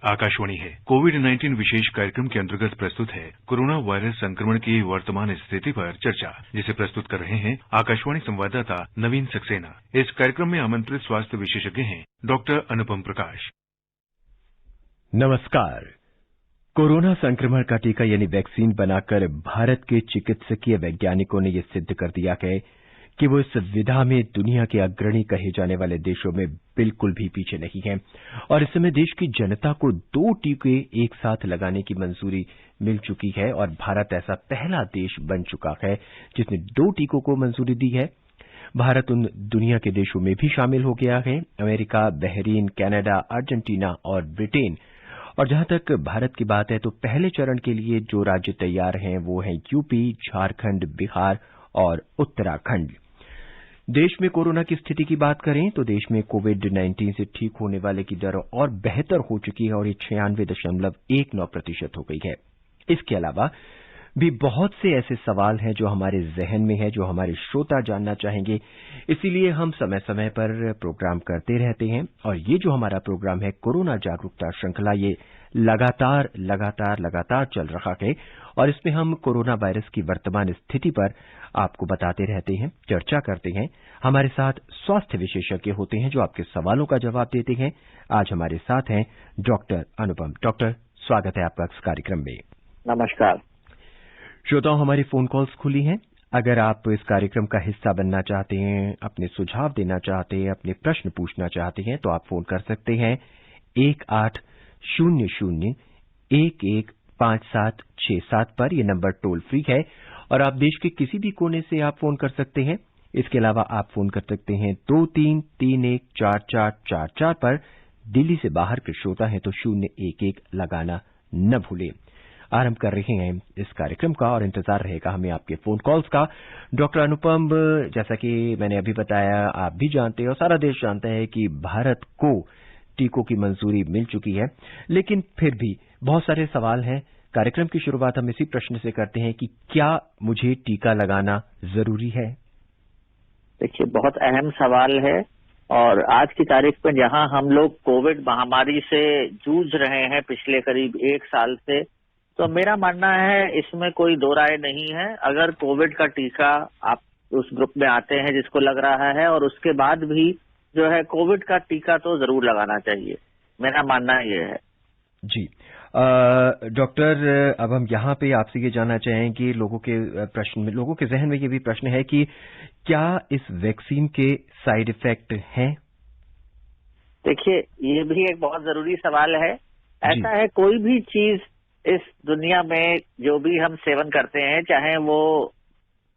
आकाशवाणी है। कोविड-19 विशेष कार्यक्रम के अंतर्गत प्रस्तुत है कोरोना वायरस संक्रमण की वर्तमान स्थिति पर चर्चा, जिसे प्रस्तुत कर रहे हैं आकाशवाणी संवाददाता नवीन सक्सेना। इस कार्यक्रम में आमंत्रित स्वास्थ्य विशेषज्ञ हैं डॉक्टर अनुपम प्रकाश। नमस्कार। कोरोना संक्रमण का टीका यानी वैक्सीन बनाकर भारत के चिकित्सकीय वैज्ञानिकों ने यह सिद्ध कर दिया है कि वो इस विधा में दुनिया के अग्रणी कहे जाने वाले देशों में बिल्कुल भी पीछे नहीं हैं और इस समय देश की जनता को 2 टीके एक साथ लगाने की मंजूरी मिल चुकी है और भारत ऐसा पहला देश बन चुका है जिसने 2 टीकों को मंजूरी दी है। भारत उन दुनिया के देशों में भी शामिल हो गया है, अमेरिका, बहरीन, कनाडा, अर्जेंटीना और ब्रिटेन। और जहां तक भारत की बात है तो पहले चरण के लिए जो राज्य तैयार हैं वो हैं यूपी, झारखंड, बिहार और उत्तराखंड। देश में कोरोना की स्थिति की बात करें तो देश में कोविड-19 से ठीक होने वाले की दर और बेहतर हो चुकी है और ये 96.19% हो गई है। इसके अलावा भी बहुत से ऐसे सवाल हैं जो हमारे जहन में है, जो हमारे श्रोता जानना चाहेंगे। इसीलिए हम समय समय पर प्रोग्राम करते रहते हैं और ये जो हमारा प्रोग्राम है कोरोना जागरूकता श्रृंखला, ये लगातार चल रहा है और इसमें हम कोरोना वायरस की वर्तमान स्थिति पर आपको बताते रहते हैं, चर्चा करते हैं। हमारे साथ स्वास्थ्य विशेषज्ञ होते हैं जो आपके सवालों का जवाब देते हैं। आज हमारे साथ हैं डॉक्टर अनुपम। डॉक्टर, स्वागत है आपका इस कार्यक्रम में। नमस्कार श्रोताओं, हमारी फोन कॉल्स खुली हैं। अगर आप इस कार्यक्रम का हिस्सा बनना चाहते हैं, अपने सुझाव देना चाहते हैं, अपने प्रश्न पूछना चाहते हैं तो आप फोन कर सकते हैं 1800-115767 पर। यह नंबर टोल फ्री है और आप देश के किसी भी कोने से आप फोन कर सकते हैं। इसके अलावा आप फोन कर सकते हैं 23314444 पर। दिल्ली से बाहर के श्रोता हैं तो 011 लगाना न भूलें। आरंभ कर रहे हैं इस कार्यक्रम का और इंतजार रहेगा हमें आपके फोन कॉल्स का। डॉक्टर अनुपम, जैसा कि मैंने अभी बताया, आप भी जानते हैं और सारा देश जानता है कि भारत को टीकों की मंजूरी मिल चुकी है, लेकिन फिर भी बहुत सारे सवाल हैं। कार्यक्रम की शुरुआत हम इसी प्रश्न से करते हैं कि क्या मुझे टीका लगाना जरूरी है? देखिए, बहुत अहम सवाल है और आज की तारीख में जहां हम लोग कोविड महामारी से जूझ रहे हैं पिछले करीब 1 साल से, तो मेरा मानना है इसमें कोई दो राय नहीं है। अगर कोविड का टीका आप उस ग्रुप में आते हैं जिसको लग रहा है और उसके बाद भी जो है कोविड का टीका तो जरूर लगाना चाहिए, मेरा मानना ये है। जी डॉक्टर, अब हम यहाँ पे आपसे ये जानना चाहेंगे, लोगों के जहन में ये भी प्रश्न है कि क्या इस वैक्सीन के साइड इफेक्ट हैं? देखिए, ये भी एक बहुत जरूरी सवाल है। ऐसा है, कोई भी चीज इस दुनिया में जो भी हम सेवन करते हैं, चाहे वो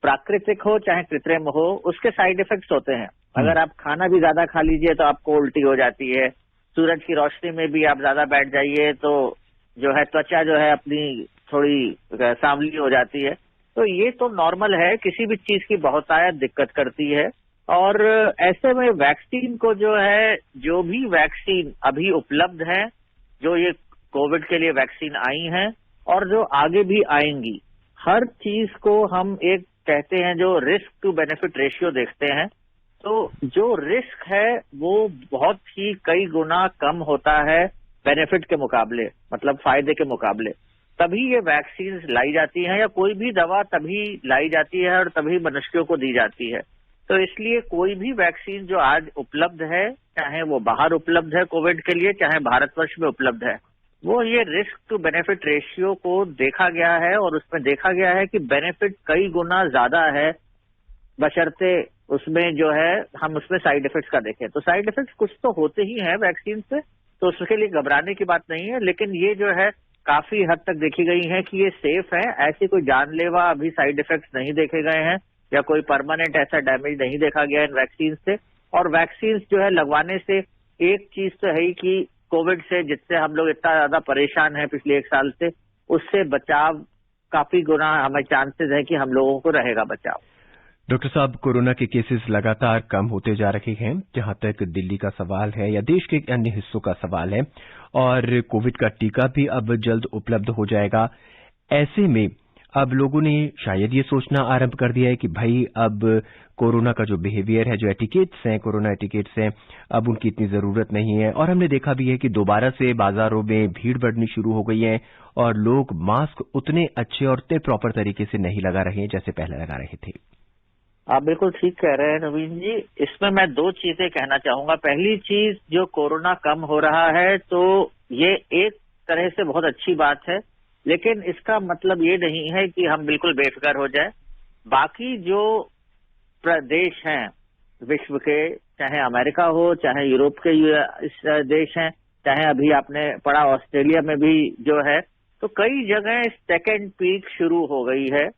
प्राकृतिक हो चाहे कृत्रिम हो, उसके साइड इफेक्ट्स होते हैं। अगर आप खाना भी ज्यादा खा लीजिए तो आपको उल्टी हो जाती है। सूरज की रोशनी में भी आप ज्यादा बैठ जाइए तो जो है त्वचा जो है अपनी थोड़ी सांवली हो जाती है। तो ये तो नॉर्मल है, किसी भी चीज की बहुतायत दिक्कत करती है। और ऐसे में वैक्सीन को जो है, जो भी वैक्सीन अभी उपलब्ध है, जो ये कोविड के लिए वैक्सीन आई हैं और जो आगे भी आएंगी, हर चीज को हम एक कहते हैं जो रिस्क टू बेनिफिट रेशियो देखते हैं। तो जो रिस्क है वो बहुत ही कई गुना कम होता है बेनिफिट के मुकाबले, मतलब फायदे के मुकाबले। तभी ये वैक्सीन लाई जाती हैं या कोई भी दवा तभी लाई जाती है और तभी मनुष्यों को दी जाती है। तो इसलिए कोई भी वैक्सीन जो आज उपलब्ध है, चाहे वो बाहर उपलब्ध है कोविड के लिए, चाहे भारतवर्ष में उपलब्ध है, वो ये रिस्क टू बेनिफिट रेशियो को देखा गया है और उसमें देखा गया है कि बेनिफिट कई गुना ज्यादा है, बशर्ते उसमें जो है हम उसमें साइड इफेक्ट्स का देखें। तो साइड इफेक्ट्स कुछ तो होते ही हैं वैक्सीन से, तो उसके लिए घबराने की बात नहीं है, लेकिन ये जो है काफी हद तक देखी गई है कि ये सेफ है। ऐसी कोई जानलेवा अभी साइड इफेक्ट्स नहीं देखे गए हैं या कोई परमानेंट ऐसा डैमेज नहीं देखा गया इन वैक्सीन से। और वैक्सीन जो है लगवाने से एक चीज तो है ही कि कोविड से जिससे हम लोग इतना ज्यादा परेशान हैं पिछले 1 साल से, उससे बचाव काफी गुना हमें चांसेस है कि हम लोगों को रहेगा बचाव। डॉक्टर साहब, कोरोना के केसेस लगातार कम होते जा रहे हैं। जहां तक दिल्ली का सवाल है या देश के अन्य हिस्सों का सवाल है, और कोविड का टीका भी अब जल्द उपलब्ध हो जाएगा। ऐसे में अब लोगों ने शायद ये सोचना आरंभ कर दिया है कि भाई अब कोरोना का जो बिहेवियर है, जो एटिकेट्स हैं, कोरोना एटिकेट्स हैं, अब उनकी इतनी जरूरत नहीं है। और हमने देखा भी है कि दोबारा से बाजारों में भीड़ बढ़नी शुरू हो गई है और लोग मास्क उतने अच्छे और उतने प्रॉपर तरीके से नहीं लगा रहे हैं जैसे पहले लगा रहे थे। आप बिल्कुल ठीक कह रहे हैं नवीन जी। इसमें मैं दो चीजें कहना चाहूंगा। पहली चीज, जो कोरोना कम हो रहा है तो ये एक तरह से बहुत अच्छी बात है, लेकिन इसका मतलब ये नहीं है कि हम बिल्कुल बेफिक्र हो जाए। बाकी जो प्रदेश हैं विश्व के, चाहे अमेरिका हो, चाहे यूरोप के देश हैं, चाहे अभी आपने पढ़ा ऑस्ट्रेलिया में भी जो है, तो कई जगह सेकेंड पीक शुरू हो गई है।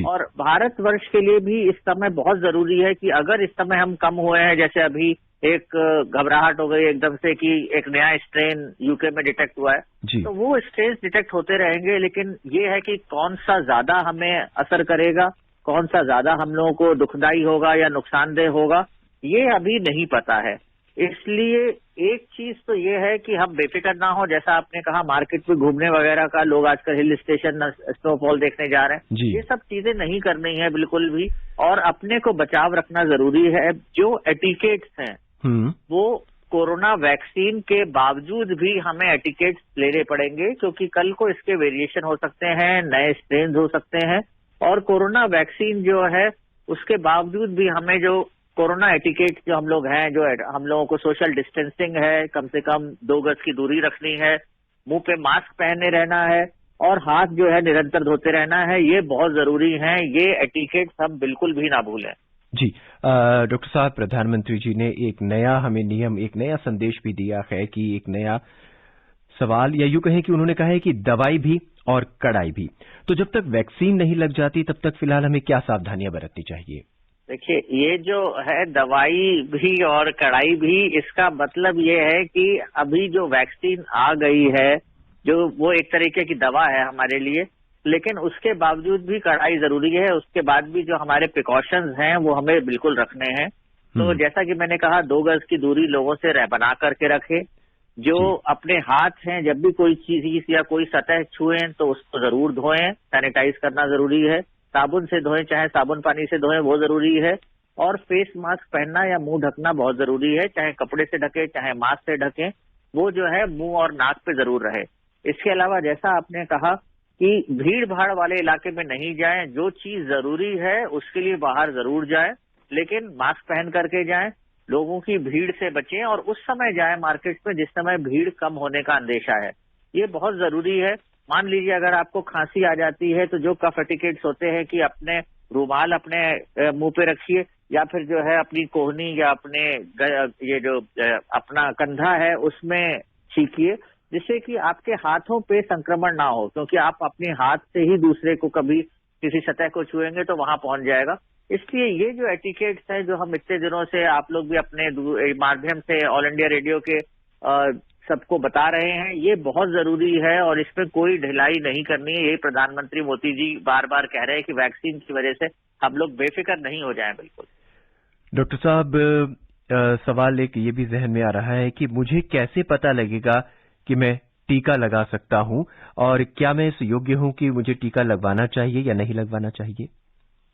और भारतवर्ष के लिए भी इस समय बहुत जरूरी है कि अगर इस समय हम कम हुए हैं, जैसे अभी एक घबराहट हो गई एकदम से कि एक नया स्ट्रेन यूके में डिटेक्ट हुआ है, तो वो स्ट्रेन डिटेक्ट होते रहेंगे, लेकिन ये है कि कौन सा ज्यादा हमें असर करेगा, कौन सा ज्यादा हम लोगों को दुखदाई होगा या नुकसानदेह होगा, ये अभी नहीं पता है। इसलिए एक चीज तो ये है कि हम बेफिक्र ना हो। जैसा आपने कहा, मार्केट में घूमने वगैरह का, लोग आजकल हिल स्टेशन स्नोफॉल देखने जा रहे हैं, ये सब चीजें नहीं करनी है बिल्कुल भी, और अपने को बचाव रखना जरूरी है। जो एटिकेट्स हैं वो कोरोना वैक्सीन के बावजूद भी हमें एटिकेट्स लेने पड़ेंगे, क्योंकि कल को इसके वेरिएशन हो सकते हैं, नए स्ट्रेन हो सकते हैं, और कोरोना वैक्सीन जो है उसके बावजूद भी हमें जो कोरोना एटिकेट जो हम लोग हैं, जो हम लोगों को सोशल डिस्टेंसिंग है, कम से कम 2 गज की दूरी रखनी है, मुंह पे मास्क पहने रहना है और हाथ जो है निरंतर धोते रहना है, ये बहुत जरूरी है। ये एटिकेट्स हम बिल्कुल भी ना भूलें। जी डॉक्टर साहब, प्रधानमंत्री जी ने एक नया हमें नियम, एक नया संदेश भी दिया है कि एक नया सवाल, या यूं कहें कि उन्होंने कहा है कि दवाई भी और कड़ाई भी। तो जब तक वैक्सीन नहीं लग जाती तब तक फिलहाल हमें क्या सावधानियां बरतनी चाहिए? देखिए, ये जो है दवाई भी और कड़ाई भी, इसका मतलब ये है कि अभी जो वैक्सीन आ गई है, जो वो एक तरीके की दवा है हमारे लिए, लेकिन उसके बावजूद भी कड़ाई जरूरी है। उसके बाद भी जो हमारे प्रिकॉशंस हैं वो हमें बिल्कुल रखने हैं। तो जैसा कि मैंने कहा, 2 गज की दूरी लोगों से बना करके रखें। जो अपने हाथ हैं, जब भी कोई चीज या कोई सतह छुएं तो उसको जरूर धोएं, सैनिटाइज करना जरूरी है। साबुन से धोएं, चाहे साबुन पानी से धोएं, वो जरूरी है। और फेस मास्क पहनना या मुंह ढकना बहुत जरूरी है, चाहे कपड़े से ढके, चाहे मास्क से ढकें, वो जो है मुंह और नाक पे जरूर रहे। इसके अलावा जैसा आपने कहा कि भीड़ भाड़ वाले इलाके में नहीं जाएं, जो चीज जरूरी है उसके लिए बाहर जरूर जाएं, लेकिन मास्क पहन करके जाएं, लोगों की भीड़ से बचें और उस समय जाएं मार्केट में जिस समय भीड़ कम होने का अंदेशा है। ये बहुत जरूरी है। मान लीजिए अगर आपको खांसी आ जाती है तो जो कफ एटिकेट्स होते हैं कि अपने रुमाल अपने मुंह पे रखिए, या फिर जो है अपनी कोहनी या अपने ये जो अपना कंधा है उसमें छींकिए, जिससे कि आपके हाथों पे संक्रमण ना हो, क्योंकि आप अपने हाथ से ही दूसरे को कभी किसी सतह को छुएंगे तो वहां पहुंच जाएगा। इसलिए ये जो एटिकेट्स है, जो हम इतने दिनों से आप लोग भी अपने माध्यम से ऑल इंडिया रेडियो के सबको बता रहे हैं, ये बहुत जरूरी है और इसमें कोई ढिलाई नहीं करनी है। ये प्रधानमंत्री मोदी जी बार बार कह रहे हैं कि वैक्सीन की वजह से हम लोग बेफिक्र नहीं हो जाएं। बिल्कुल डॉक्टर साहब, सवाल एक ये भी जहन में आ रहा है कि मुझे कैसे पता लगेगा कि मैं टीका लगा सकता हूं, और क्या मैं इस योग्य हूं कि मुझे टीका लगवाना चाहिए या नहीं लगवाना चाहिए?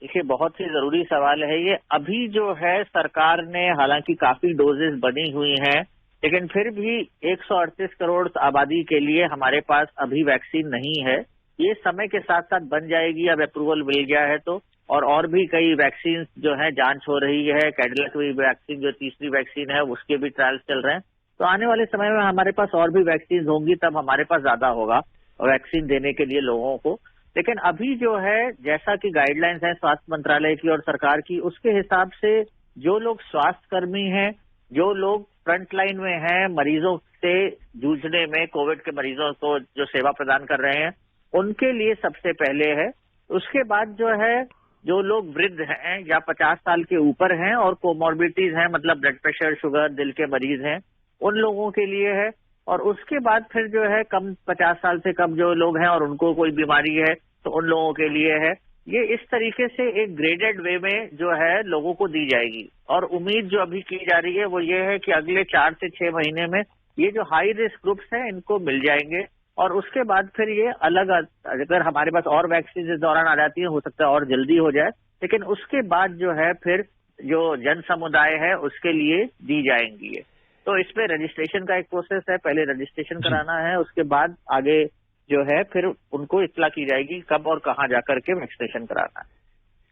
देखिए, बहुत ही जरूरी सवाल है ये। अभी जो है सरकार ने हालांकि काफी डोजेस बनी हुई हैं, लेकिन फिर भी 138 करोड़ आबादी के लिए हमारे पास अभी वैक्सीन नहीं है। ये समय के साथ साथ बन जाएगी, अब अप्रूवल मिल गया है तो। और भी कई वैक्सीन जो है जांच हो रही है। कैडिला की वैक्सीन जो तीसरी वैक्सीन है उसके भी ट्रायल्स चल रहे हैं। तो आने वाले समय में हमारे पास और भी वैक्सीन होंगी, तब हमारे पास ज्यादा होगा वैक्सीन देने के लिए लोगों को। लेकिन अभी जो है, जैसा कि गाइडलाइंस है स्वास्थ्य मंत्रालय की और सरकार की, उसके हिसाब से जो लोग स्वास्थ्यकर्मी हैं, जो लोग फ्रंट लाइन में हैं मरीजों से जूझने में, कोविड के मरीजों को जो सेवा प्रदान कर रहे हैं, उनके लिए सबसे पहले है। उसके बाद जो है, जो लोग वृद्ध हैं या 50 साल के ऊपर हैं और कोमॉर्बिडिटीज हैं, मतलब ब्लड प्रेशर, शुगर, दिल के मरीज हैं, उन लोगों के लिए है। और उसके बाद फिर जो है 50 साल से कम जो लोग हैं और उनको कोई बीमारी है तो उन लोगों के लिए है। ये इस तरीके से एक ग्रेडेड वे में जो है लोगों को दी जाएगी। और उम्मीद जो अभी की जा रही है वो ये है कि अगले 4 से 6 महीने में ये जो हाई रिस्क ग्रुप्स हैं इनको मिल जाएंगे और उसके बाद फिर ये अलग, अगर हमारे पास और वैक्सीन इस दौरान आ जाती है, हो सकता है और जल्दी हो जाए, लेकिन उसके बाद जो है फिर जो जन समुदाय है उसके लिए दी जाएंगी ये। तो इसमें रजिस्ट्रेशन का एक प्रोसेस है, पहले रजिस्ट्रेशन कराना है, उसके बाद आगे जो है फिर उनको इत्तला की जाएगी कब और कहाँ जाकर के वैक्सीनेशन कराना है।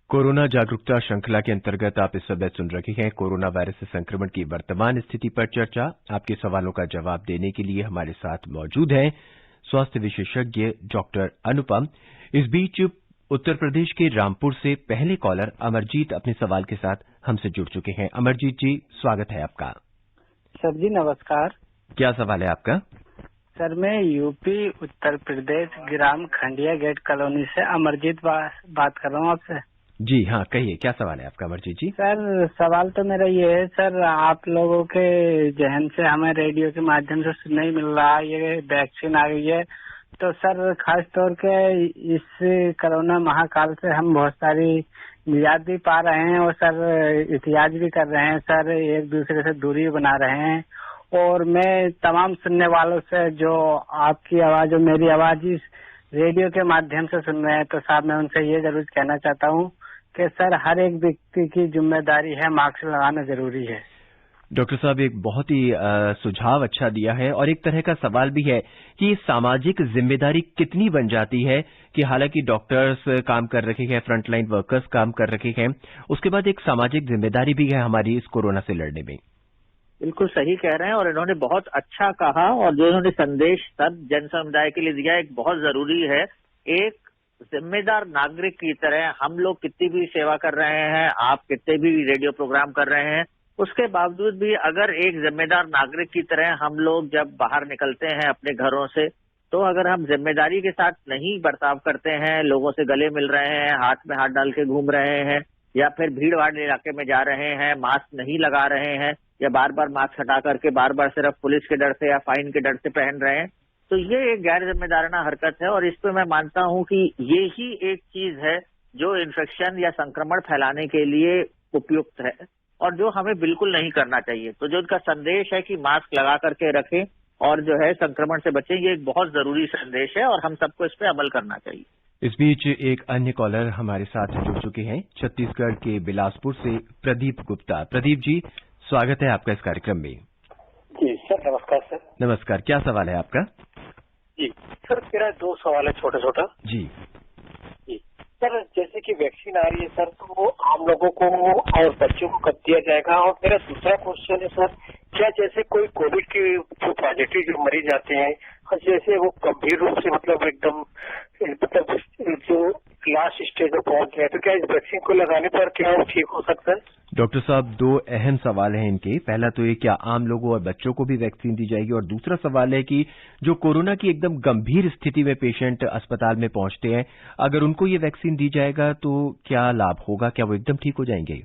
कोरोना जागरूकता श्रृंखला के अंतर्गत आप इस समय सुन रहे हैं कोरोना वायरस से संक्रमण की वर्तमान स्थिति पर चर्चा। आपके सवालों का जवाब देने के लिए हमारे साथ मौजूद हैं स्वास्थ्य विशेषज्ञ डॉक्टर अनुपम। इस बीच उत्तर प्रदेश के रामपुर से पहले कॉलर अमरजीत अपने सवाल के साथ हमसे जुड़ चुके हैं। अमरजीत जी, स्वागत है आपका। सर जी नमस्कार। क्या सवाल है आपका? सर मैं यूपी उत्तर प्रदेश ग्राम खंडिया गेट कॉलोनी से अमरजीत बात कर रहा हूँ आपसे। जी हाँ, कहिए क्या सवाल है आपका अमरजीत जी? सर सवाल तो मेरा ये है सर, आप लोगों के जहन से हमें रेडियो के माध्यम से सुनने ही मिल रहा है ये वैक्सीन आ गई है, तो सर खास तौर के इस कोरोना महाकाल से हम बहुत सारी निजात भी पा रहे हैं और सर एहतियात भी कर रहे हैं सर, एक दूसरे से दूरी बना रहे हैं। और मैं तमाम सुनने वालों से जो आपकी आवाज और मेरी आवाज इस रेडियो के माध्यम से सुन रहे हैं, तो साहब मैं उनसे ये जरूर कहना चाहता हूँ कि सर हर एक व्यक्ति की जिम्मेदारी है, मास्क लगाना जरूरी है। डॉक्टर साहब एक बहुत ही सुझाव अच्छा दिया है और एक तरह का सवाल भी है कि सामाजिक जिम्मेदारी कितनी बन जाती है कि हालांकि डॉक्टर्स काम कर रहे हैं, फ्रंटलाइन वर्कर्स काम कर रहे हैं, उसके बाद एक सामाजिक जिम्मेदारी भी है हमारी इस कोरोना से लड़ने में। बिल्कुल सही कह रहे हैं और इन्होंने बहुत अच्छा कहा और जो इन्होंने संदेश सब जन समुदाय के लिए दिया एक बहुत जरूरी है। एक जिम्मेदार नागरिक की तरह हम लोग कितनी भी सेवा कर रहे हैं, आप कितने भी रेडियो प्रोग्राम कर रहे हैं, उसके बावजूद भी अगर एक जिम्मेदार नागरिक की तरह हम लोग जब बाहर निकलते हैं अपने घरों से, तो अगर हम जिम्मेदारी के साथ नहीं बर्ताव करते हैं, लोगों से गले मिल रहे हैं, हाथ में हाथ डाल के घूम रहे हैं, या फिर भीड़ भाड़ इलाके में जा रहे हैं, मास्क नहीं लगा रहे हैं, या बार बार मास्क हटा करके बार बार सिर्फ पुलिस के डर से या फाइन के डर से पहन रहे हैं, तो ये एक गैर जिम्मेदाराना हरकत है। और इस पे मैं मानता हूं कि ये ही एक चीज है जो इन्फेक्शन या संक्रमण फैलाने के लिए उपयुक्त है और जो हमें बिल्कुल नहीं करना चाहिए। तो जो उनका संदेश है कि मास्क लगा करके रखें और जो है संक्रमण से बचें, ये एक बहुत जरूरी संदेश है और हम सबको इस पे अमल करना चाहिए। इस बीच एक अन्य कॉलर हमारे साथ जुड़ चुके हैं छत्तीसगढ़ के बिलासपुर से प्रदीप गुप्ता। प्रदीप जी, स्वागत है आपका इस कार्यक्रम में। जी सर नमस्कार। सर नमस्कार, क्या सवाल है आपका? जी सर मेरा 2 सवाल है छोटा छोटा। जी सर जैसे कि वैक्सीन आ रही है सर, तो वो आम लोगों को और बच्चों को कब दिया जाएगा? और मेरा दूसरा क्वेश्चन है सर, क्या जैसे कोई कोविड के जो पॉजिटिव जो मरीज आते हैं, जैसे वो गंभीर रूप से मतलब एकदम जो लास्ट स्टेज में पहुंच गया, तो क्या इस वैक्सीन को लगाने पर क्या वो ठीक हो सकता है? डॉक्टर साहब 2 अहम सवाल हैं इनके। पहला तो ये क्या आम लोगों और बच्चों को भी वैक्सीन दी जाएगी, और दूसरा सवाल है कि जो कोरोना की एकदम गंभीर स्थिति में पेशेंट अस्पताल में पहुंचते हैं, अगर उनको ये वैक्सीन दी जाएगा तो क्या लाभ होगा, क्या वो एकदम ठीक हो जाएंगे?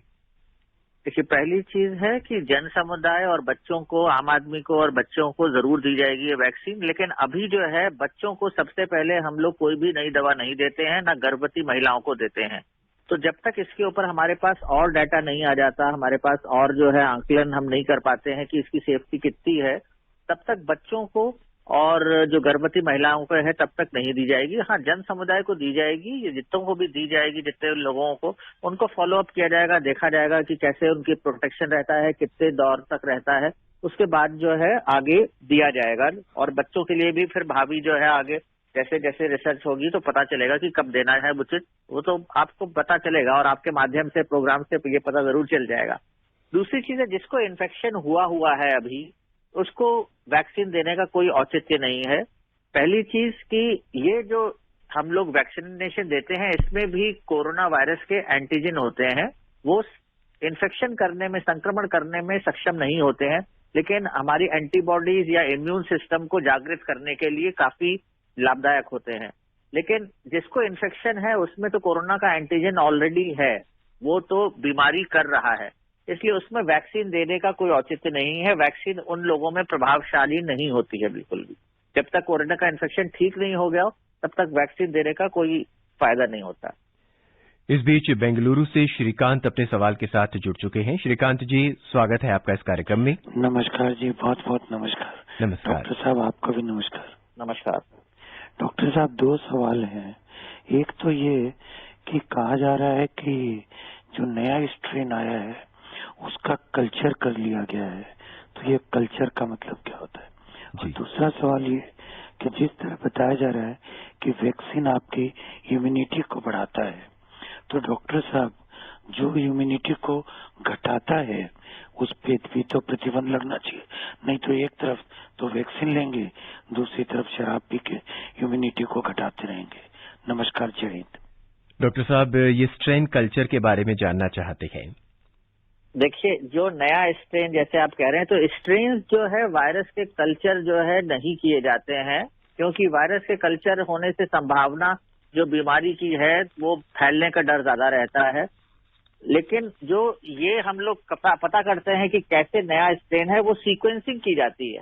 देखिए, पहली चीज है कि जन समुदाय और बच्चों को, आम आदमी को और बच्चों को जरूर दी जाएगी ये वैक्सीन। लेकिन अभी जो है बच्चों को सबसे पहले हम लोग कोई भी नई दवा नहीं देते हैं, ना गर्भवती महिलाओं को देते हैं। तो जब तक इसके ऊपर हमारे पास और डाटा नहीं आ जाता, हमारे पास और जो है आंकलन हम नहीं कर पाते हैं कि इसकी सेफ्टी कितनी है, तब तक बच्चों को और जो गर्भवती महिलाओं को है तब तक नहीं दी जाएगी। हाँ, जन समुदाय को दी जाएगी, ये जितनों को भी दी जाएगी, जितने लोगों को, उनको फॉलो अप किया जाएगा, देखा जाएगा कि कैसे उनकी प्रोटेक्शन रहता है, कितने दौर तक रहता है, उसके बाद जो है आगे दिया जाएगा। और बच्चों के लिए भी फिर भावी जो है आगे जैसे जैसे रिसर्च होगी तो पता चलेगा कि कब देना है उचित, वो तो आपको पता चलेगा और आपके माध्यम से, प्रोग्राम से ये पता जरूर चल जाएगा। दूसरी चीज है, जिसको इन्फेक्शन हुआ है अभी, उसको वैक्सीन देने का कोई औचित्य नहीं है। पहली चीज कि ये जो हम लोग वैक्सीनेशन देते हैं, इसमें भी कोरोना वायरस के एंटीजन होते हैं, वो इन्फेक्शन करने में, संक्रमण करने में सक्षम नहीं होते हैं, लेकिन हमारी एंटीबॉडीज या इम्यून सिस्टम को जागृत करने के लिए काफी लाभदायक होते हैं। लेकिन जिसको इन्फेक्शन है उसमें तो कोरोना का एंटीजन ऑलरेडी है, वो तो बीमारी कर रहा है, इसलिए उसमें वैक्सीन देने का कोई औचित्य नहीं है। वैक्सीन उन लोगों में प्रभावशाली नहीं होती है बिल्कुल भी। जब तक कोरोना का इन्फेक्शन ठीक नहीं हो गया तब तक वैक्सीन देने का कोई फायदा नहीं होता। इस बीच बेंगलुरु से श्रीकांत अपने सवाल के साथ जुड़ चुके हैं। श्रीकांत जी, स्वागत है आपका इस कार्यक्रम में। नमस्कार जी, बहुत बहुत नमस्कार। नमस्कार डॉक्टर साहब, आपको भी नमस्कार। नमस्कार। डॉक्टर साहब, दो सवाल हैं। एक तो ये कि कहा जा रहा है कि जो नया स्ट्रेन आया है उसका कल्चर कर लिया गया है, तो ये कल्चर का मतलब क्या होता है? और दूसरा सवाल ये कि जिस तरह बताया जा रहा है कि वैक्सीन आपकी इम्यूनिटी को बढ़ाता है, तो डॉक्टर साहब जो इम्यूनिटी को घटाता है उस पे भी तो प्रतिबंध लगना चाहिए, नहीं तो एक तरफ तो वैक्सीन लेंगे, दूसरी तरफ शराब पी के इम्यूनिटी को घटाते रहेंगे। नमस्कार, जय हिंद। डॉक्टर साहब, ये स्ट्रेन कल्चर के बारे में जानना चाहते हैं। देखिए, जो नया स्ट्रेन जैसे आप कह रहे हैं, तो स्ट्रेन जो है वायरस के कल्चर जो है नहीं किए जाते हैं, क्योंकि वायरस के कल्चर होने से संभावना जो बीमारी की है वो फैलने का डर ज्यादा रहता है। लेकिन जो ये हम लोग पता करते हैं कि कैसे नया स्ट्रेन है, वो सीक्वेंसिंग की जाती है।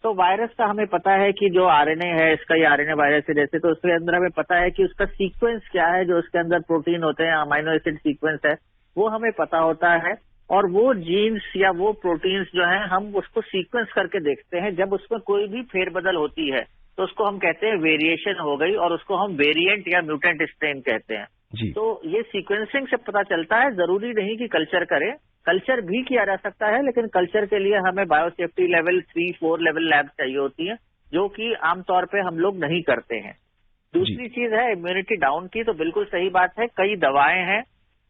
तो वायरस का हमें पता है कि जो आरएनए है, इसका ये आरएनए वायरस है जैसे, तो उसके अंदर हमें पता है कि उसका सीक्वेंस क्या है, जो उसके अंदर प्रोटीन होते हैं, अमाइनो एसिड सीक्वेंस है, वो हमें पता होता है। और वो जीन्स या वो प्रोटीन्स जो हैं, हम उसको सीक्वेंस करके देखते हैं। जब उसमें कोई भी फेरबदल होती है तो उसको हम कहते हैं वेरिएशन हो गई, और उसको हम वेरिएंट या म्यूटेंट स्ट्रेन कहते हैं जी। तो ये सीक्वेंसिंग से पता चलता है। जरूरी नहीं कि कल्चर करें, कल्चर भी किया जा सकता है, लेकिन कल्चर के लिए हमें बायोसेफ्टी लेवल 3-4 लेवल लैब चाहिए होती है, जो कि आमतौर पे हम लोग नहीं करते हैं। दूसरी चीज है इम्यूनिटी डाउन की, तो बिल्कुल सही बात है। कई दवाएं हैं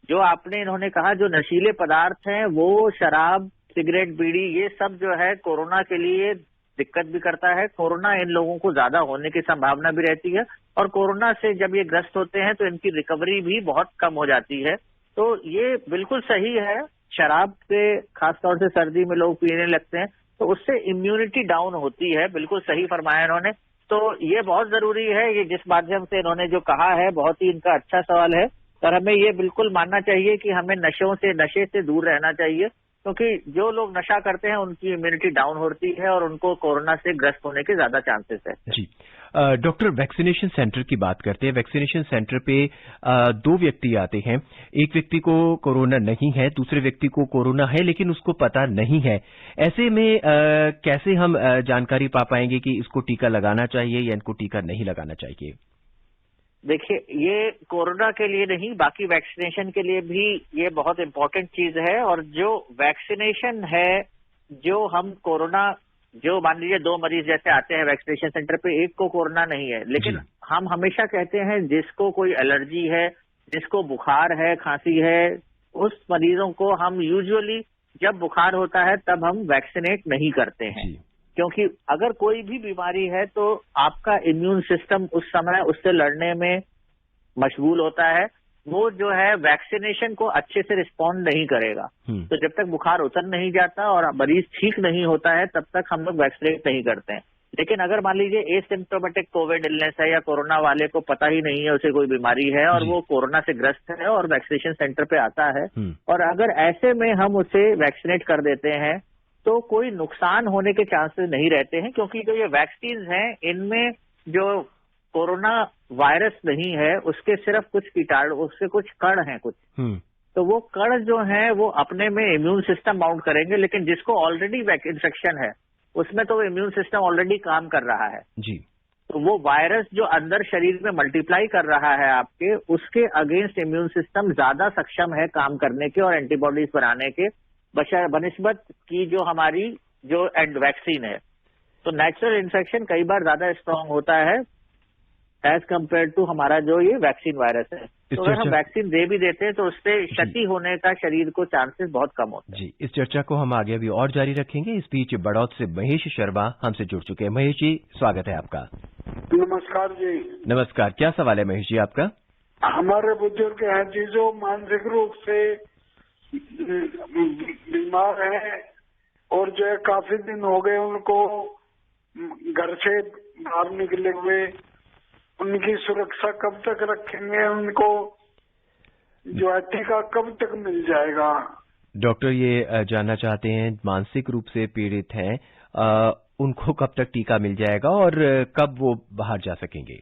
जो आपने इन्होंने कहा, जो नशीले पदार्थ हैं, वो शराब, सिगरेट, बीड़ी, ये सब जो है कोरोना के लिए दिक्कत भी करता है। कोरोना इन लोगों को ज्यादा होने की संभावना भी रहती है, और कोरोना से जब ये ग्रस्त होते हैं तो इनकी रिकवरी भी बहुत कम हो जाती है। तो ये बिल्कुल सही है। शराब से खासतौर से सर्दी में लोग पीने लगते हैं, तो उससे इम्यूनिटी डाउन होती है। बिल्कुल सही फरमाया इन्होंने। तो ये बहुत जरूरी है। ये जिस माध्यम से इन्होंने जो कहा है, बहुत ही इनका अच्छा सवाल है, और हमें ये बिल्कुल मानना चाहिए कि हमें नशे से दूर रहना चाहिए, क्योंकि जो लोग नशा करते हैं उनकी इम्यूनिटी डाउन होती है और उनको कोरोना से ग्रस्त होने के ज्यादा चांसेस है। जी डॉक्टर, वैक्सीनेशन सेंटर की बात करते हैं। वैक्सीनेशन सेंटर पे 2 व्यक्ति आते हैं, एक व्यक्ति को कोरोना नहीं है, दूसरे व्यक्ति को कोरोना है लेकिन उसको पता नहीं है। ऐसे में कैसे हम जानकारी पा पाएंगे कि इसको टीका लगाना चाहिए या इनको टीका नहीं लगाना चाहिए? देखिए, ये कोरोना के लिए नहीं, बाकी वैक्सीनेशन के लिए भी ये बहुत इम्पोर्टेंट चीज है। और जो वैक्सीनेशन है, जो हम कोरोना, जो मान लीजिए 2 मरीज जैसे आते हैं वैक्सीनेशन सेंटर पे, एक को कोरोना नहीं है, लेकिन हम हमेशा कहते हैं जिसको कोई एलर्जी है, जिसको बुखार है, खांसी है, उस मरीजों को हम यूजुअली जब बुखार होता है तब हम वैक्सीनेट नहीं करते हैं। क्योंकि अगर कोई भी बीमारी है तो आपका इम्यून सिस्टम उस समय उससे लड़ने में मशगूल होता है, वो जो है वैक्सीनेशन को अच्छे से रिस्पॉन्ड नहीं करेगा। तो जब तक बुखार उतर नहीं जाता और मरीज ठीक नहीं होता है, तब तक हम लोग वैक्सीनेट नहीं करते हैं। लेकिन अगर मान लीजिए एसिम्प्टोमेटिक कोविड इलनेस है, या कोरोना वाले को पता ही नहीं है उसे कोई बीमारी है और वो कोरोना से ग्रस्त है और वैक्सीनेशन सेंटर पे आता है, और अगर ऐसे में हम उसे वैक्सीनेट कर देते हैं तो कोई नुकसान होने के चांसेस नहीं रहते हैं। क्योंकि जो ये वैक्सीन हैं, इनमें जो कोरोना वायरस नहीं है, उसके सिर्फ कुछ कीटाणु, उसके कुछ कण हैं कुछ, तो वो कण जो हैं वो अपने में इम्यून सिस्टम माउंट करेंगे। लेकिन जिसको ऑलरेडी इन्फेक्शन है उसमें तो वो इम्यून सिस्टम ऑलरेडी काम कर रहा है जी। तो वो वायरस जो अंदर शरीर में मल्टीप्लाई कर रहा है आपके, उसके अगेंस्ट इम्यून सिस्टम ज्यादा सक्षम है काम करने के और एंटीबॉडीज बनाने के, बनिस्बत की जो हमारी जो वैक्सीन है। तो नेचुरल इन्फेक्शन कई बार ज्यादा स्ट्रांग होता है एज कम्पेयर टू हमारा जो ये वैक्सीन वायरस है। तो अगर हम वैक्सीन दे भी देते हैं तो उससे क्षति होने का शरीर को चांसेस बहुत कम होते हैं। जी, इस चर्चा को हम आगे भी और जारी रखेंगे। इस बीच बड़ौत से महेश शर्मा हमसे जुड़ चुके हैं। महेश जी, स्वागत है आपका। नमस्कार जी। नमस्कार, क्या सवाल है महेश जी आपका? हमारे बुजुर्ग हैं जी जो मानसिक रूप से बीमार हैं और जो है काफी दिन हो गए उनको घर से बाहर निकले हुए, उनकी सुरक्षा कब तक रखेंगे? उनको जो है टीका कब तक मिल जाएगा? डॉक्टर ये जानना चाहते हैं, मानसिक रूप से पीड़ित हैं, उनको कब तक टीका मिल जाएगा और कब वो बाहर जा सकेंगे?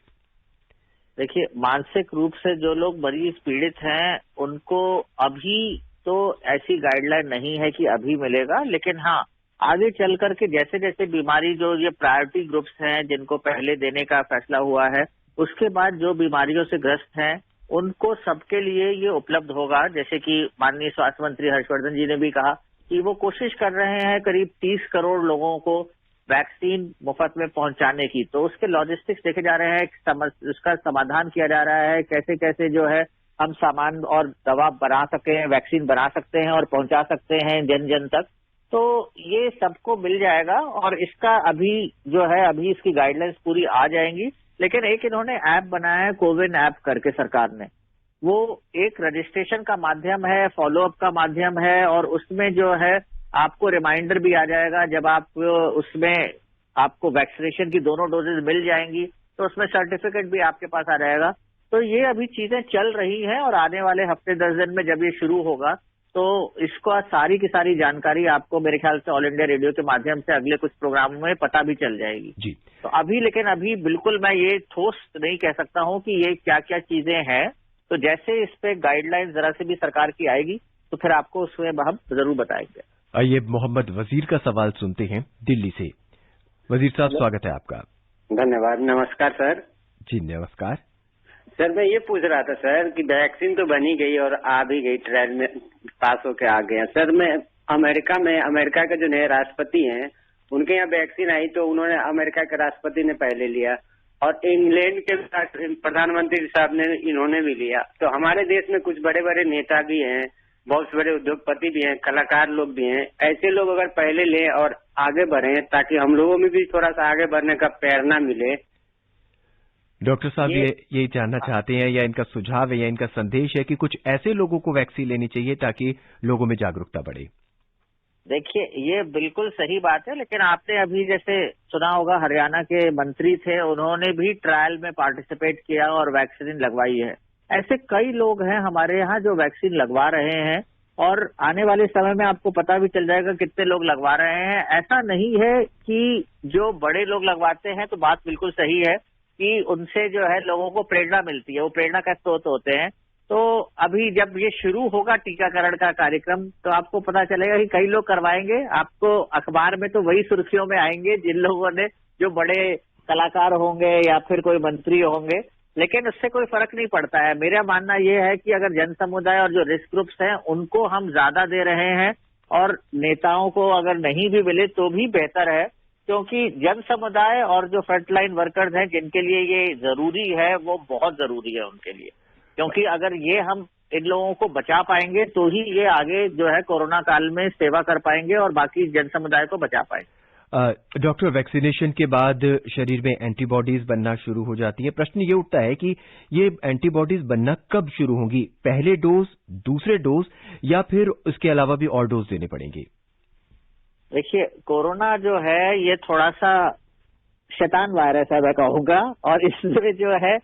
देखिए, मानसिक रूप से जो लोग मरीज पीड़ित हैं उनको अभी तो ऐसी गाइडलाइन नहीं है कि अभी मिलेगा, लेकिन हाँ, आगे चल करके जैसे जैसे बीमारी जो ये प्रायोरिटी ग्रुप्स हैं जिनको पहले देने का फैसला हुआ है, उसके बाद जो बीमारियों से ग्रस्त हैं उनको सबके लिए ये उपलब्ध होगा। जैसे कि माननीय स्वास्थ्य मंत्री हर्षवर्धन जी ने भी कहा कि वो कोशिश कर रहे हैं करीब 30 करोड़ लोगों को वैक्सीन मुफ्त में पहुंचाने की। तो उसके लॉजिस्टिक्स देखे जा रहे हैं, उसका समाधान किया जा रहा है, कैसे कैसे जो है हम सामान और दवा बना सके हैं, वैक्सीन बना सकते हैं और पहुंचा सकते हैं जन जन तक। तो ये सबको मिल जाएगा और इसका अभी जो है अभी इसकी गाइडलाइंस पूरी आ जाएंगी। लेकिन एक इन्होंने ऐप बनाया है कोविन ऐप करके सरकार ने, वो एक रजिस्ट्रेशन का माध्यम है, फॉलोअप का माध्यम है और उसमें जो है आपको रिमाइंडर भी आ जाएगा जब आप उसमें आपको वैक्सीनेशन की दोनों डोजेज मिल जाएंगी तो उसमें सर्टिफिकेट भी आपके पास आ जाएगा। तो ये अभी चीजें चल रही हैं और आने वाले हफ्ते 10 दिन में जब ये शुरू होगा तो इसका सारी की सारी जानकारी आपको मेरे ख्याल से ऑल इंडिया रेडियो के माध्यम से अगले कुछ प्रोग्रामों में पता भी चल जाएगी जी। तो अभी लेकिन अभी बिल्कुल मैं ये ठोस नहीं कह सकता हूं कि ये क्या क्या चीजें हैं। तो जैसे इस पे गाइडलाइंस जरा से भी सरकार की आएगी तो फिर आपको उसमें हम जरूर बताएंगे। आइए मोहम्मद वजीर का सवाल सुनते हैं दिल्ली से। वजीर साहब स्वागत है आपका। धन्यवाद। नमस्कार सर। जी नमस्कार सर, मैं ये पूछ रहा था सर कि वैक्सीन तो बनी गई और आ भी गई, ट्रायल में पास होके आ गया। सर मैं अमेरिका के जो नए राष्ट्रपति हैं उनके यहाँ वैक्सीन आई तो उन्होंने अमेरिका के राष्ट्रपति ने पहले लिया और इंग्लैंड के प्रधानमंत्री साहब ने इन्होंने भी लिया। तो हमारे देश में कुछ बड़े बड़े नेता भी हैं, बहुत बड़े उद्योगपति भी हैं, कलाकार लोग भी हैं। ऐसे लोग अगर पहले लें और आगे बढ़ें ताकि हम लोगों में भी थोड़ा सा आगे बढ़ने का प्रेरणा मिले। डॉक्टर साहब ये जानना चाहते हैं या इनका सुझाव है या इनका संदेश है कि कुछ ऐसे लोगों को वैक्सीन लेनी चाहिए ताकि लोगों में जागरूकता बढ़े। देखिए ये बिल्कुल सही बात है, लेकिन आपने अभी जैसे सुना होगा हरियाणा के मंत्री थे, उन्होंने भी ट्रायल में पार्टिसिपेट किया और वैक्सीन लगवाई है। ऐसे कई लोग हैं हमारे यहाँ जो वैक्सीन लगवा रहे हैं और आने वाले समय में आपको पता भी चल जाएगा कितने लोग लगवा रहे हैं। ऐसा नहीं है कि जो बड़े लोग लगवाते हैं तो बात बिल्कुल सही है कि उनसे जो है लोगों को प्रेरणा मिलती है, वो प्रेरणा का स्रोत होते हैं। तो अभी जब ये शुरू होगा टीकाकरण का कार्यक्रम तो आपको पता चलेगा कि कई लोग करवाएंगे। आपको अखबार में तो वही सुर्खियों में आएंगे जिन लोगों ने, जो बड़े कलाकार होंगे या फिर कोई मंत्री होंगे, लेकिन उससे कोई फर्क नहीं पड़ता है। मेरा मानना ये है कि अगर जन समुदाय और जो रिस्क ग्रुप्स हैं उनको हम ज्यादा दे रहे हैं और नेताओं को अगर नहीं भी मिले तो भी बेहतर है, क्योंकि जन समुदाय और जो फ्रंटलाइन वर्कर्स हैं जिनके लिए ये जरूरी है वो बहुत जरूरी है उनके लिए, क्योंकि अगर ये हम इन लोगों को बचा पाएंगे तो ही ये आगे जो है कोरोना काल में सेवा कर पाएंगे और बाकी जन समुदाय को बचा पाएंगे। डॉक्टर, वैक्सीनेशन के बाद शरीर में एंटीबॉडीज बनना शुरू हो जाती है। प्रश्न ये उठता है कि ये एंटीबॉडीज बनना कब शुरू होंगी, पहले डोज, दूसरे डोज या फिर उसके अलावा भी और डोज देने पड़ेंगे? देखिए कोरोना जो है ये थोड़ा सा शैतान वायरस है मैं कहूँगा, और इसमें जो है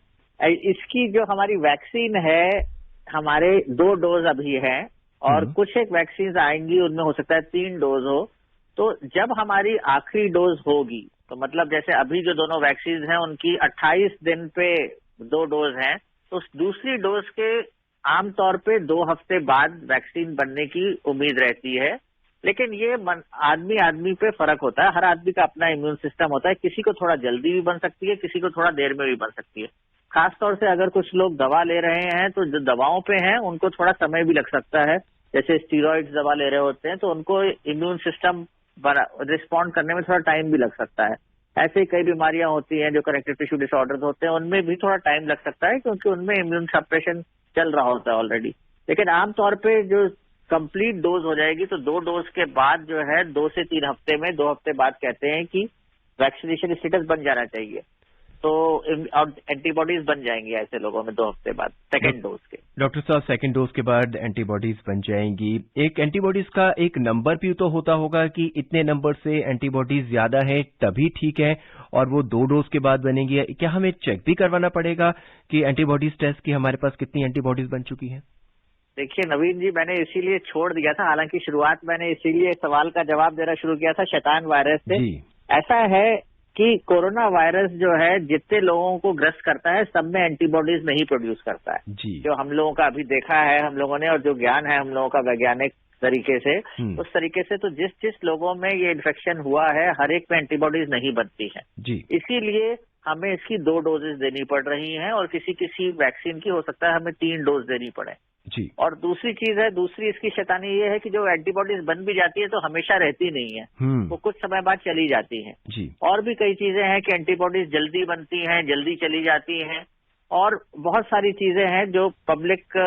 इसकी जो हमारी वैक्सीन है हमारे 2 डोज अभी हैं और कुछ एक वैक्सीन आएंगी उनमें हो सकता है 3 डोज हो। तो जब हमारी आखिरी डोज होगी तो मतलब जैसे अभी जो दोनों वैक्सीन हैं उनकी 28 दिन पे 2 डोज हैं, तो उस दूसरी डोज के आमतौर पे 2 हफ्ते बाद वैक्सीन बनने की उम्मीद रहती है। लेकिन ये आदमी पे फर्क होता है, हर आदमी का अपना इम्यून सिस्टम होता है, किसी को थोड़ा जल्दी भी बन सकती है, किसी को थोड़ा देर में भी बन सकती है। खासतौर से अगर कुछ लोग दवा ले रहे हैं तो जो दवाओं पे हैं उनको थोड़ा समय भी लग सकता है, जैसे स्टीरॉइड्स दवा ले रहे होते हैं तो उनको इम्यून सिस्टम रिस्पॉन्ड करने में थोड़ा टाइम भी लग सकता है। ऐसे ही कई बीमारियां होती हैं जो कनेक्टिव टिश्यू डिसऑर्डर्स होते हैं, उनमें भी थोड़ा टाइम लग सकता है क्योंकि उनमें इम्यून सप्रेशन चल रहा होता है ऑलरेडी। लेकिन आमतौर पे जो कंप्लीट डोज हो जाएगी तो 2 डोज के बाद जो है 2 से 3 हफ्ते में, 2 हफ्ते बाद कहते हैं कि वैक्सीनेशन स्टेटस बन जाना चाहिए, तो एंटीबॉडीज बन जाएंगी ऐसे लोगों में 2 हफ्ते बाद सेकेंड डोज के। डॉक्टर साहब, सेकेंड डोज के बाद एंटीबॉडीज बन जाएंगी। एक एंटीबॉडीज का एक नंबर भी तो होता होगा कि इतने नंबर से एंटीबॉडीज ज्यादा है तभी ठीक है और वो 2 डोज के बाद बनेंगी। क्या हमें चेक भी करवाना पड़ेगा कि एंटीबॉडीज टेस्ट की हमारे पास कितनी एंटीबॉडीज बन चुकी हैं? देखिए नवीन जी, मैंने इसीलिए छोड़ दिया था, हालांकि शुरुआत मैंने इसीलिए सवाल का जवाब देना शुरू किया था शैतान वायरस से। ऐसा है कि कोरोना वायरस जो है जितने लोगों को ग्रस्त करता है सब में एंटीबॉडीज नहीं प्रोड्यूस करता है, जो हम लोगों का अभी देखा है हम लोगों ने और जो ज्ञान है हम लोगों का वैज्ञानिक तरीके से, उस तरीके से तो जिस लोगों में ये इन्फेक्शन हुआ है हर एक में एंटीबॉडीज नहीं बनती है जी। इसीलिए हमें इसकी 2 डोजेज देनी पड़ रही हैं और किसी वैक्सीन की हो सकता है हमें 3 डोज देनी पड़े जी। और दूसरी चीज है, दूसरी इसकी शैतानी ये है कि जो एंटीबॉडीज बन भी जाती है तो हमेशा रहती नहीं है, वो कुछ समय बाद चली जाती है जी। और भी कई चीजें हैं कि एंटीबॉडीज जल्दी बनती हैं, जल्दी चली जाती हैं और बहुत सारी चीजें हैं जो पब्लिक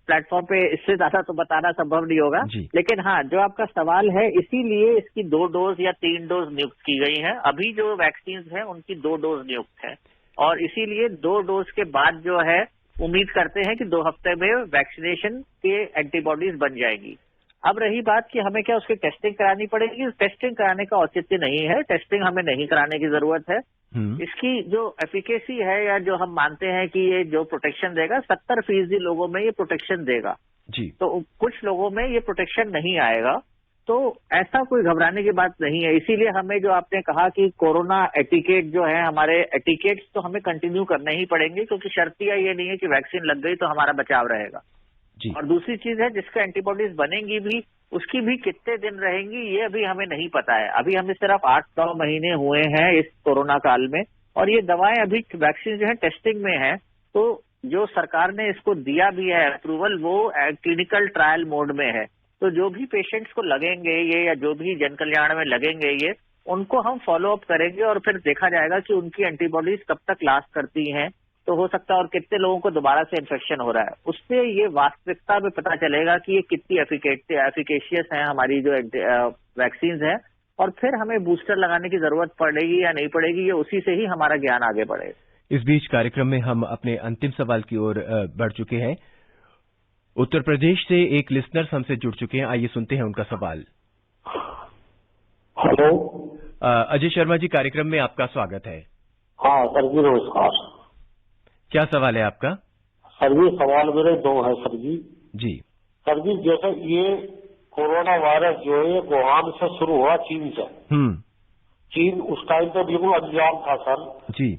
प्लेटफॉर्म पे इससे ज्यादा तो बताना संभव नहीं होगा। लेकिन हाँ, जो आपका सवाल है, इसीलिए इसकी 2 डोज या 3 डोज नियुक्त की गई है। अभी जो वैक्सीन है उनकी 2 डोज नियुक्त है और इसीलिए 2 डोज के बाद जो है उम्मीद करते हैं कि 2 हफ्ते में वैक्सीनेशन के एंटीबॉडीज बन जाएगी। अब रही बात कि हमें क्या उसकी टेस्टिंग करानी पड़ेगी, टेस्टिंग कराने का औचित्य नहीं है, टेस्टिंग हमें नहीं कराने की जरूरत है। इसकी जो एफिकेसी है या जो हम मानते हैं कि ये जो प्रोटेक्शन देगा 70% लोगों में ये प्रोटेक्शन देगा जी। तो कुछ लोगों में ये प्रोटेक्शन नहीं आएगा, तो ऐसा कोई घबराने की बात नहीं है। इसीलिए हमें जो आपने कहा कि कोरोना एटिकेट जो है, हमारे एटिकेट्स तो हमें कंटिन्यू करने ही पड़ेंगे क्योंकि शर्तिया ये नहीं है कि वैक्सीन लग गई तो हमारा बचाव रहेगा जी। और दूसरी चीज है जिसका एंटीबॉडीज बनेंगी भी उसकी भी कितने दिन रहेंगी ये अभी हमें नहीं पता है। अभी हमें सिर्फ 8-9 महीने हुए हैं इस कोरोना काल में और ये दवाएं अभी वैक्सीन जो है टेस्टिंग में है, तो जो सरकार ने इसको दिया भी है अप्रूवल वो क्लिनिकल ट्रायल मोड में है। तो जो भी पेशेंट्स को लगेंगे ये या जो भी जन कल्याण में लगेंगे ये, उनको हम फॉलो अप करेंगे और फिर देखा जाएगा कि उनकी एंटीबॉडीज कब तक लास्ट करती हैं, तो हो सकता है और कितने लोगों को दोबारा से इन्फेक्शन हो रहा है, उससे ये वास्तविकता में पता चलेगा कि ये कितनी एफिकेशियस है हमारी जो वैक्सीन है और फिर हमें बूस्टर लगाने की जरूरत पड़ेगी या नहीं पड़ेगी, ये उसी से ही हमारा ज्ञान आगे बढ़ेगा। इस बीच कार्यक्रम में हम अपने अंतिम सवाल की ओर बढ़ चुके हैं। उत्तर प्रदेश से एक लिसनर हमसे जुड़ चुके हैं, आइए सुनते हैं उनका सवाल। हेलो, अजय शर्मा जी, कार्यक्रम में आपका स्वागत है। हाँ सर जी, नमस्कार। क्या सवाल है आपका? सर जी सवाल मेरे 2 है सर जी। जी सर जी, जैसे ये कोरोना वायरस जो है वुहान से शुरू हुआ, चीन से। चीन उस टाइम पे बिल्कुल अनजान था सर जी,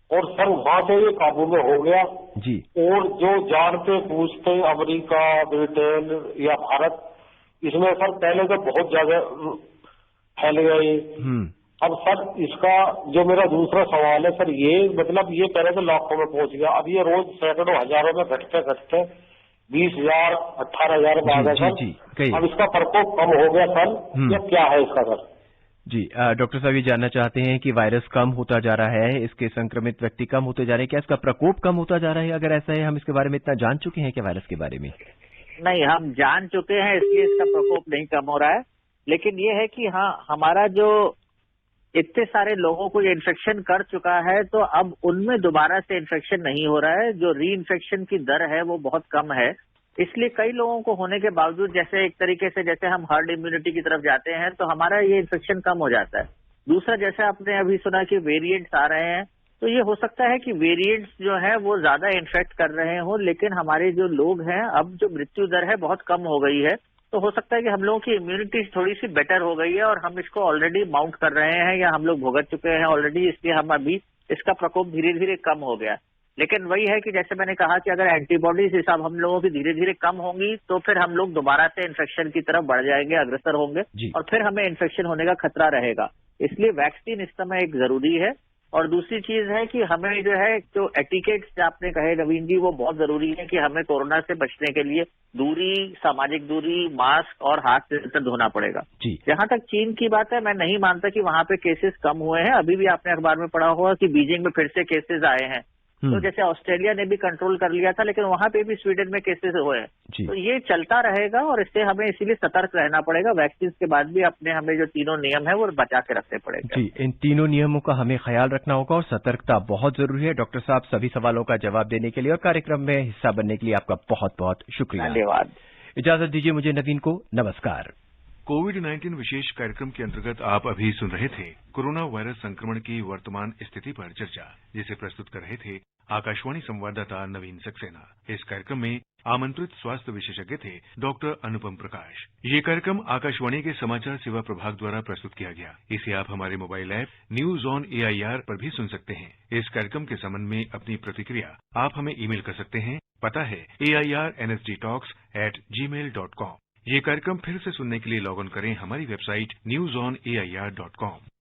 और सर वहां से ये काबू में हो गया जी। और जो जानते पूछते अमेरिका, ब्रिटेन या भारत, इसमें सर पहले तो बहुत ज्यादा फैल गए। अब सर इसका जो मेरा दूसरा सवाल है सर, ये मतलब ये पहले तो लाखों में पहुंच गया, अब ये रोज सैकड़ों हजारों में घटते घटते 20,000 18,000 में आ गया सर। अब इसका प्रकोप कम हो गया सर, ये क्या है इसका सर? जी, डॉक्टर साहब ये जानना चाहते हैं कि वायरस कम होता जा रहा है, इसके संक्रमित व्यक्ति कम होते जा रहे हैं, क्या इसका प्रकोप कम होता जा रहा है? अगर ऐसा है, हम इसके बारे में इतना जान चुके हैं क्या वायरस के बारे में? नहीं, हम जान चुके हैं, इसलिए इसका प्रकोप नहीं कम हो रहा है। लेकिन ये है कि हाँ, हमारा जो इतने सारे लोगों को ये इन्फेक्शन कर चुका है तो अब उनमें दोबारा से इन्फेक्शन नहीं हो रहा है, जो री इन्फेक्शन की दर है वो बहुत कम है। इसलिए कई लोगों को होने के बावजूद जैसे एक तरीके से जैसे हम हर्ड इम्यूनिटी की तरफ जाते हैं तो हमारा ये इन्फेक्शन कम हो जाता है। दूसरा, जैसे आपने अभी सुना कि वेरिएंट्स आ रहे हैं, तो ये हो सकता है कि वेरिएंट्स जो है वो ज्यादा इन्फेक्ट कर रहे हो, लेकिन हमारे जो लोग हैं अब जो मृत्यु दर है बहुत कम हो गई है, तो हो सकता है कि हम लोगों की इम्यूनिटी थोड़ी सी बेटर हो गई है और हम इसको ऑलरेडी माउंट कर रहे हैं या हम लोग भुगत चुके हैं ऑलरेडी, इसलिए हम अभी इसका प्रकोप धीरे धीरे कम हो गया। लेकिन वही है कि जैसे मैंने कहा कि अगर एंटीबॉडीज हिसाब हम लोगों की धीरे धीरे कम होंगी तो फिर हम लोग दोबारा से इन्फेक्शन की तरफ बढ़ जाएंगे, अग्रसर होंगे और फिर हमें इन्फेक्शन होने का खतरा रहेगा। इसलिए वैक्सीन इस समय एक जरूरी है। और दूसरी चीज है कि हमें जो है जो एटिकेट्स आपने कहे नवीन जी, वो बहुत जरूरी है कि हमें कोरोना से बचने के लिए दूरी, सामाजिक दूरी, मास्क और हाथ निरंतर धोना पड़ेगा। जहां तक चीन की बात है, मैं नहीं मानता कि वहां पे केसेस कम हुए हैं। अभी भी आपने अखबार में पढ़ा होगा कि बीजिंग में फिर से केसेस आए हैं। तो जैसे ऑस्ट्रेलिया ने भी कंट्रोल कर लिया था, लेकिन वहां पे भी स्वीडन में केसेस हुए हैं। तो ये चलता रहेगा और इससे हमें इसीलिए सतर्क रहना पड़ेगा। वैक्सीन के बाद भी अपने हमें जो तीनों नियम है वो बचा के रखने पड़ेगा। जी, इन तीनों नियमों का हमें ख्याल रखना होगा और सतर्कता बहुत जरूरी है। डॉक्टर साहब, सभी सवालों का जवाब देने के लिए और कार्यक्रम में हिस्सा बनने के लिए आपका बहुत बहुत शुक्रिया। धन्यवाद। इजाजत दीजिए मुझे नवीन को। नमस्कार। कोविड-19 विशेष कार्यक्रम के अंतर्गत आप अभी सुन रहे थे कोरोना वायरस संक्रमण की वर्तमान स्थिति पर चर्चा, जिसे प्रस्तुत कर रहे थे आकाशवाणी संवाददाता नवीन सक्सेना। इस कार्यक्रम में आमंत्रित स्वास्थ्य विशेषज्ञ थे डॉक्टर अनुपम प्रकाश। ये कार्यक्रम आकाशवाणी के समाचार सेवा प्रभाग द्वारा प्रस्तुत किया गया। इसे आप हमारे mobile app news on AIR पर भी सुन सकते हैं। इस कार्यक्रम के संबंध में अपनी प्रतिक्रिया आप हमें ईमेल कर सकते हैं। पता है AIRNSDtalks@gmail.com ये कार्यक्रम फिर से सुनने के लिए लॉग ऑन करें हमारी वेबसाइट newsonair.com।